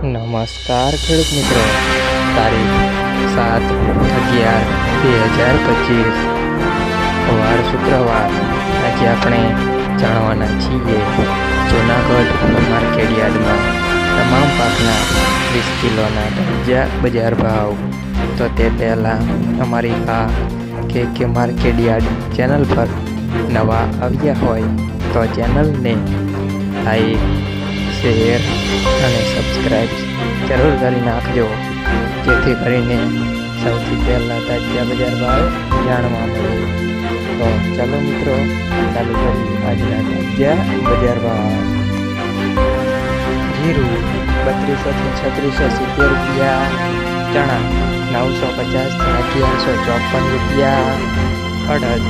નમસ્કાર ખેડૂત મિત્રો, તારીખ 7/11/2025 વાર શુક્રવાર. આજે આપણે જાણવાના છીએ જૂનાગઢ માર્કેટ યાર્ડમાં તમામ પાકના 20 કિલોના તાજા બજાર ભાવ. તો તે પહેલાં અમારી આ કે માર્કેટ યાર્ડ ચેનલ પર નવા આવ્યા હોય તો ચેનલને લાઈક, શેર અને સબસ્ક્રાઈબ જરૂર કરી નાખજો, જેથી કરીને સૌથી પહેલાં તાજા બજાર ભાવ જાણવા મળે. તો ચાલો મિત્રો, ચાલુ કરીએ આજના તાજા બજાર ભાવ. જીરું 3200 થી 3670 રૂપિયા, ચણા 950 થી 1154 રૂપિયા, અડદ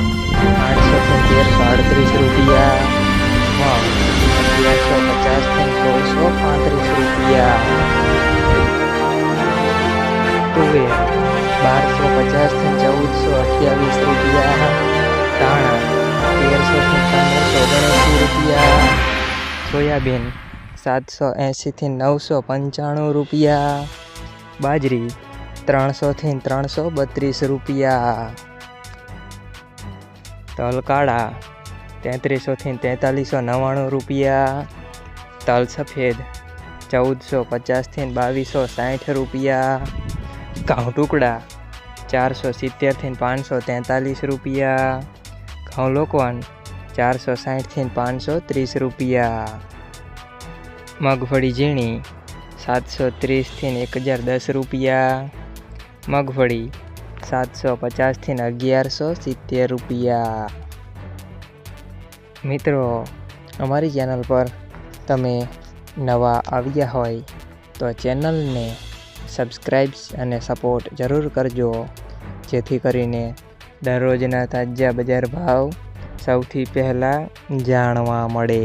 800 થી 1338 રૂપિયા, મગ 1150 થી 1635 રૂપિયા, તુવેર 1250 થી 1428 રૂપિયા, ધાણા 1300 થી 1579 રૂપિયા, સોયાબીન 780 થી 995 રૂપિયા, બાજરી 300 થી 332 રૂપિયા, તલ કાળા 3300 થી 4399 રૂપિયા, તલ સફેદ 1450 થી 2260 રૂપિયા, ઘઉં ટુકડા 470 થી 543 રૂપિયા, ઘઉં લોકવન 460 થી 530 રૂપિયા, મગફળી ઝીણી 730 થી 1010 રૂપિયા, મગફળી 750 થી 1170 રૂપિયા. મિત્રો, અમારી ચેનલ પર તમે નવા આવ્યા હોય તો ચેનલને સબસ્ક્રાઈબ અને સપોર્ટ જરૂર કરજો, જેથી કરીને દરરોજના તાજા બજાર ભાવ સૌથી પહેલાં જાણવા મળે.